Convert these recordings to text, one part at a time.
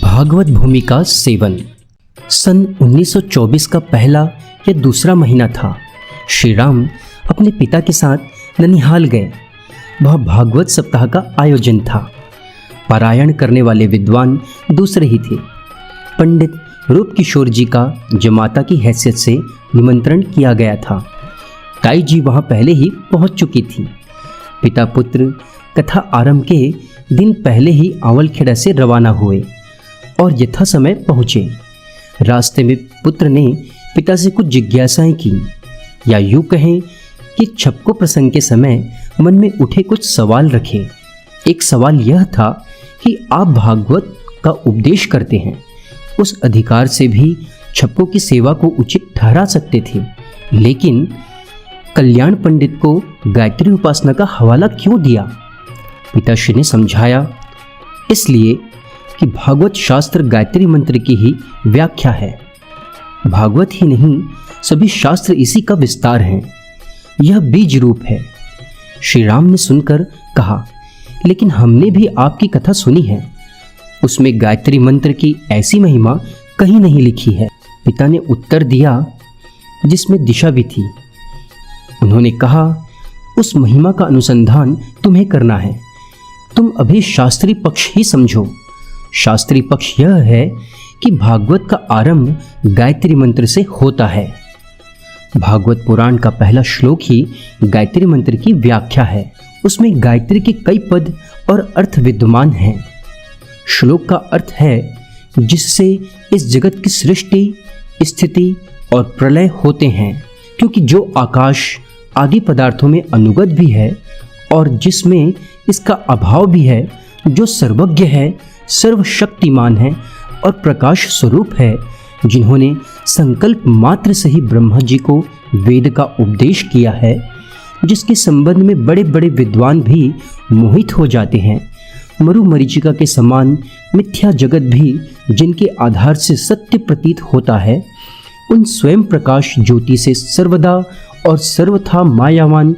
भागवत भूमि का सेवन। सन 1924 का पहला या दूसरा महीना था। श्री राम अपने पिता के साथ ननिहाल गए। वह भागवत सप्ताह का आयोजन था। पारायण करने वाले विद्वान दूसरे ही थे। पंडित रूप किशोर जी का जमाता की हैसियत से निमंत्रण किया गया था। ताई जी वहाँ पहले ही पहुँच चुकी थी। पिता पुत्र कथा आरंभ के दिन पहले ही आवलखेड़ा से रवाना हुए और यथा समय पहुँचे। रास्ते में पुत्र ने पिता से कुछ जिज्ञासाएं की, या यूँ कहें कि छपको प्रसंग के समय मन में उठे कुछ सवाल रखे। एक सवाल यह था कि आप भागवत का उपदेश करते हैं, उस अधिकार से भी छपको की सेवा को उचित ठहरा सकते थे, लेकिन कल्याण पंडित को गायत्री उपासना का हवाला क्यों दिया? पिताश्री ने समझाया, इसलिए कि भागवत शास्त्र गायत्री मंत्र की ही व्याख्या है। भागवत ही नहीं, सभी शास्त्र इसी का विस्तार हैं। यह बीज रूप है। श्री राम ने सुनकर कहा, लेकिन हमने भी आपकी कथा सुनी है, उसमें गायत्री मंत्र की ऐसी महिमा कहीं नहीं लिखी है। पिता ने उत्तर दिया, जिसमें दिशा भी थी। उन्होंने कहा, उस महिमा का अनुसंधान तुम्हें करना है। तुम अभी शास्त्रीय पक्ष ही समझो। शास्त्रीय पक्ष यह है कि भागवत का आरंभ गायत्री मंत्र से होता है। भागवत पुराण का पहला श्लोक ही गायत्री मंत्र की व्याख्या है। उसमें गायत्री के कई पद और अर्थ विद्यमान हैं। श्लोक का अर्थ है जिससे इस जगत की सृष्टि, स्थिति और प्रलय होते हैं, क्योंकि जो आकाश आदि पदार्थों में अनुगत भी है और जिसमें इसका अभाव भी है, जो सर्वज्ञ है, सर्वशक्तिमान है और प्रकाश स्वरूप है, जिन्होंने संकल्प मात्र से ही ब्रह्मा जी को वेद का उपदेश किया है, जिसके संबंध में बड़े बड़े विद्वान भी मोहित हो जाते हैं। मरु मरीचिका के समान मिथ्या जगत भी जिनके आधार से सत्य प्रतीत होता है, उन स्वयं प्रकाश ज्योति से सर्वदा और सर्वथा मायावान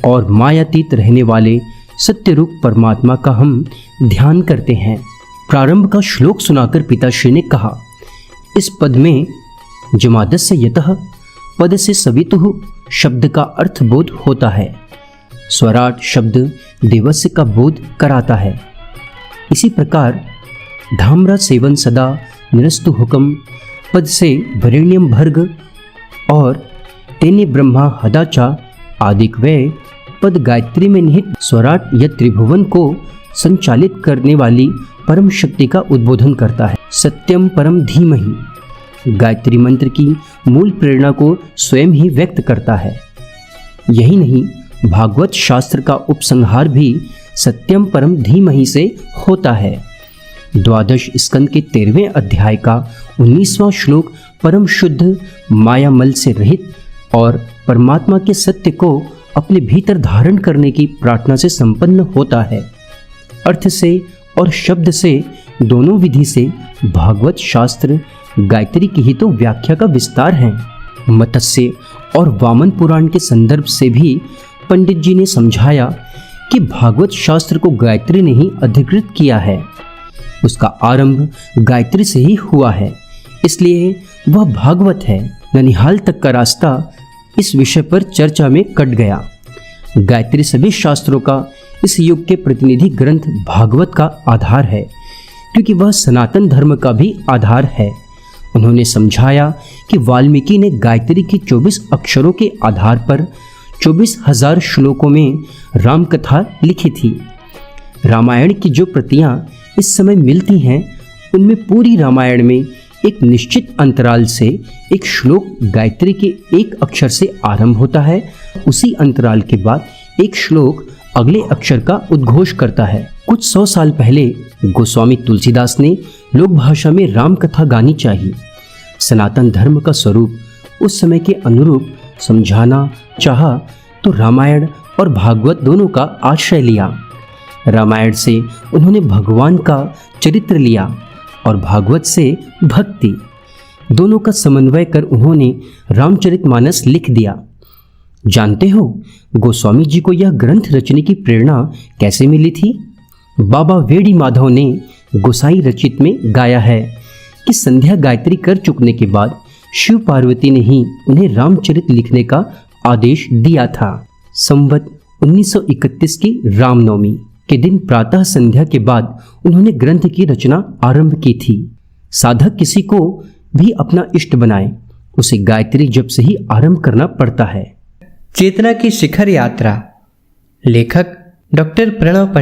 और मायातीत रहने वाले सत्य रूप परमात्मा का हम ध्यान करते हैं। प्रारंभ का श्लोक सुनाकर पिताश्री ने कहा, इस पद में जमादस्य यतः पद से सवितुः शब्द का अर्थ बोध होता है। स्वराट शब्द देवस्य का बोध कराता है। इसी प्रकार धाम्रा सेवन सदा निरस्तु हुकम पद से वरेण्यम भर्ग और तेने ब्रह्मा हदाचा आदिक वे पद गायत्री में निहित स्वराट या त्रिभुवन को संचालित करने वाली परम शक्ति का उद्बोधन करता है। सत्यम परम धीमहि गायत्री मंत्र की मूल प्रेरणा को स्वयं ही व्यक्त करता है। यही नहीं, भागवत शास्त्र का उपसंहार भी सत्यम परम धीमहि से होता है। द्वादश स्कंद के 13वें अध्याय का 19वां श्लोक परम शुद्ध मायामल से रहित और परमात्मा के सत्य को अपने भीतर धारण करने की प्रार्थना से संपन्न होता है। अर्थ से और शब्द से दोनों विधि से भागवत शास्त्र गायत्री की ही तो व्याख्या का विस्तार है। मत्स्य और वामन पुराण के संदर्भ से भी पंडित जी ने समझाया कि भागवत शास्त्र को गायत्री ने ही अधिकृत किया है। उसका आरंभ गायत्री से ही हुआ है, इसलिए वह भागवत है। ननिहाल तक का रास्ता इस विषय पर चर्चा में कट गया। गायत्री सभी शास्त्रों का इस युग के प्रतिनिधि ग्रंथ भागवत का आधार है, क्योंकि वह सनातन धर्म का भी आधार है। उन्होंने समझाया कि वाल्मीकि ने गायत्री की 24 अक्षरों के आधार पर 24,000 श्लोकों में राम कथा लिखी थी। रामायण की जो प्रतियां इस समय मिलती हैं, उनमें पूरी रामायण में एक निश्चित अंतराल से एक श्लोक गायत्री के एक अक्षर से आरंभ होता है। उसी अंतराल के बाद एक श्लोक अगले अक्षर का उद्घोष करता है। कुछ 100 साल पहले गोस्वामी तुलसीदास ने लोक भाषा में राम कथा गानी चाहिए। सनातन धर्म का स्वरूप उस समय के अनुरूप समझाना चाहा तो रामायण और भागवत दोनों का आश्रय लिया। रामायण से उन्होंने भगवान का चरित्र लिया और भागवत से भक्ति। दोनों का समन्वय कर उन्होंने रामचरितमानस लिख दिया। जानते हो गोस्वामी जी को यह ग्रंथ रचने की प्रेरणा कैसे मिली थी? बाबा वेड़ी माधव ने गोसाई रचित में गाया है कि संध्या गायत्री कर चुकने के बाद शिव पार्वती ने ही उन्हें रामचरित लिखने का आदेश दिया था। संवत 1931 की रामनवमी के दिन प्रातः संध्या के बाद उन्होंने ग्रंथ की रचना आरंभ की थी। साधक किसी को भी अपना इष्ट बनाए, उसे गायत्री जप से ही आरंभ करना पड़ता है। चेतना की शिखर यात्रा, लेखक डॉक्टर प्रणव